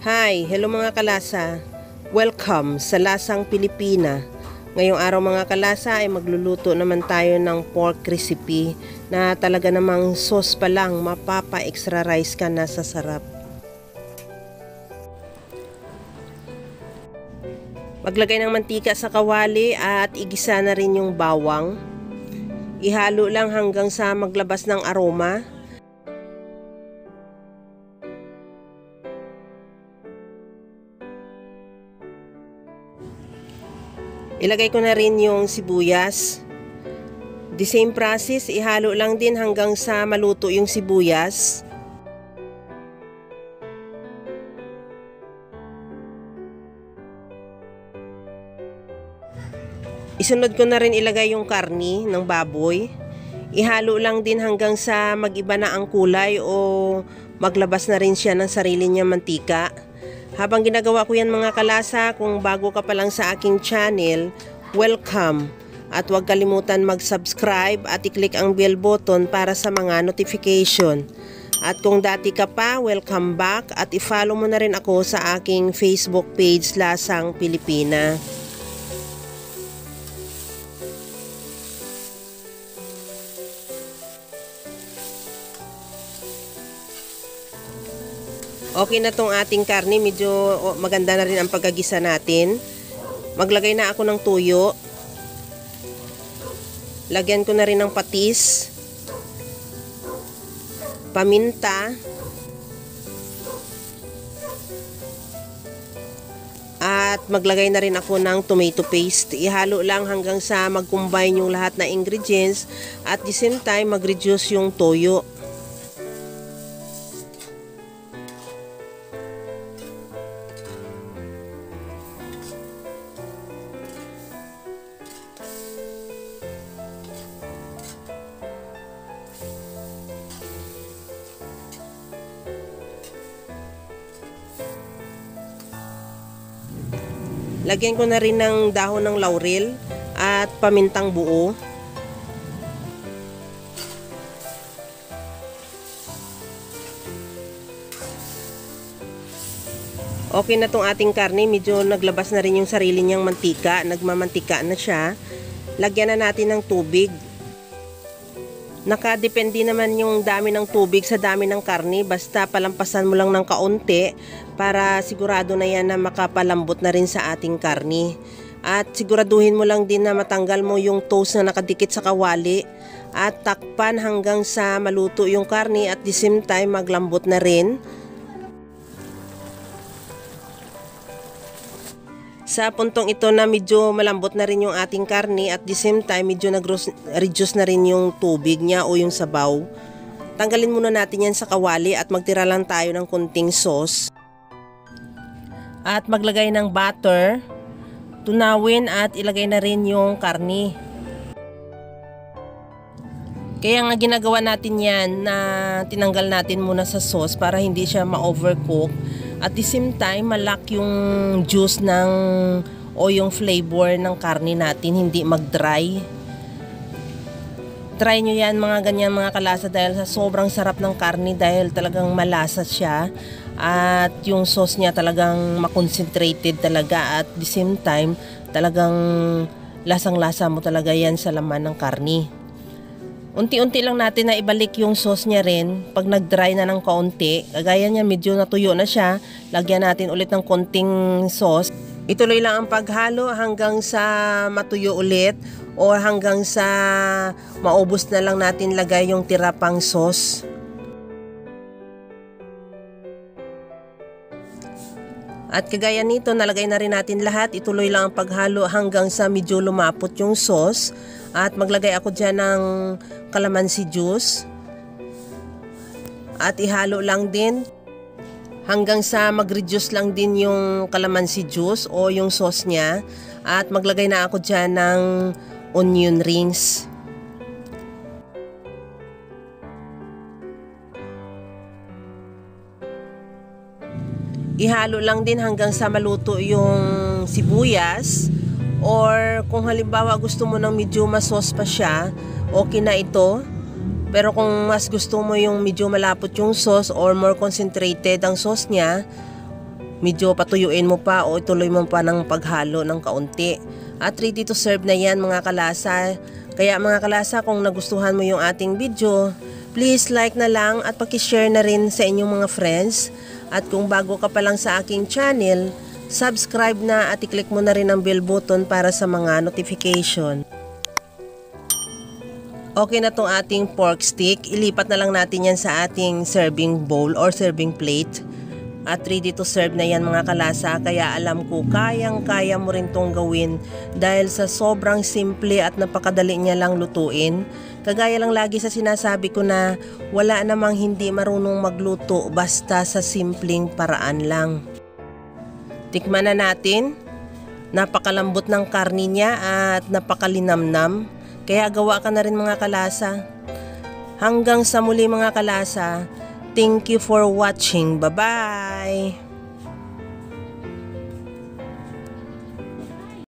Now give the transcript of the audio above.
Hi! Hello mga kalasa! Welcome sa Lasang Pilipina. Ngayong araw mga kalasa ay magluluto naman tayo ng pork recipe na talaga namang sauce pa lang mapapa-extra rice ka na sa sarap. Maglagay ng mantika sa kawali at igisa na rin yung bawang. Ihalo lang hanggang sa maglabas ng aroma. Ilagay ko na rin yung sibuyas. The same process, ihalo lang din hanggang sa maluto yung sibuyas. Isunod ko na rin ilagay yung karni ng baboy. Ihalo lang din hanggang sa mag-iba na ang kulay o maglabas na rin siya ng sarili niyang mantika. Habang ginagawa ko yan mga kalasa, kung bago ka pa lang sa aking channel, welcome. At huwag kalimutan mag-subscribe at i-click ang bell button para sa mga notification. At kung dati ka pa, welcome back at i-follow mo na rin ako sa aking Facebook page Lasang Pilipina. Okay na tong ating karne, medyo maganda na rin ang pagkagisa natin. Maglagay na ako ng tuyo. Lagyan ko na rin ng patis, paminta, at maglagay na rin ako ng tomato paste. Ihalo lang hanggang sa mag-combine yung lahat na ingredients at the same time mag-reduce yung toyo. Lagyan ko na rin ng dahon ng laurel at pamintang buo. Okay na tong ating karne, medyo naglabas na rin yung sarili niyang mantika, nagmamantika na siya. Lagyan na natin ng tubig. Nakadepende naman yung dami ng tubig sa dami ng karne, basta palampasan mo lang ng kaunti para sigurado na yan na makapalambot na rin sa ating karne. At siguraduhin mo lang din na matanggal mo yung toast na nakadikit sa kawali at takpan hanggang sa maluto yung karne at the same time maglambot na rin. Sa puntong ito na medyo malambot na rin yung ating karne at the same time medyo nag-reduce na rin yung tubig niya o yung sabaw. Tanggalin muna natin yan sa kawali at magtira lang tayo ng kunting sauce. At maglagay ng butter, tunawin at ilagay na rin yung karne. Kaya nga ginagawa natin yan na tinanggal natin muna sa sauce para hindi siya ma-overcook. At the same time, malak yung juice o yung flavor ng karne natin, hindi mag-dry. Try nyo yan mga ganyan mga kalasa dahil sa sobrang sarap ng karne dahil talagang malasa siya. At yung sauce niya talagang makoncentrated talaga at the same time, talagang lasang-lasa mo talaga yan sa laman ng karne. Unti-unti lang natin na ibalik yung sauce niya rin pag nag-dry na ng kaunti. Kagaya niya medyo natuyo na siya. Lagyan natin ulit ng konting sauce. Ituloy lang ang paghalo hanggang sa matuyo ulit o hanggang sa maubos na lang natin lagay yung tira pang sauce. At kagaya nito, nalagay na rin natin lahat. Ituloy lang ang paghalo hanggang sa medyo lumapot yung sauce. At maglagay ako dyan ng calamansi juice. At ihalo lang din hanggang sa mag-reduce lang din yung calamansi juice o yung sauce niya. At maglagay na ako dyan ng onion rings. Ihalo lang din hanggang sa maluto yung sibuyas. Or kung halimbawa gusto mo ng medyo mas sauce pa siya, okay na ito. Pero kung mas gusto mo yung medyo malapot yung sauce or more concentrated ang sauce niya, medyo patuyuin mo pa o ituloy mo pa ng paghalo ng kaunti. At ready to serve na yan mga kalasa. Kaya mga kalasa, kung nagustuhan mo yung ating video, please like na lang at pakishare na rin sa inyong mga friends. At kung bago ka pa lang sa aking channel, subscribe na at i-click mo na rin ang bell button para sa mga notification. Okay na tong ating pork stick. Ilipat na lang natin yan sa ating serving bowl or serving plate. At ready to serve na yan mga kalasa. Kaya alam ko kayang-kaya mo rin tong gawin dahil sa sobrang simple at napakadali niya lang lutuin. Kagaya lang lagi sa sinasabi ko na wala namang hindi marunong magluto basta sa simpleng paraan lang. Tikman na natin. Napakalambot ng karni niya at napakalinamnam. Kaya gawa ka na rin mga kalasa. Hanggang sa muli mga kalasa. Thank you for watching. Bye-bye!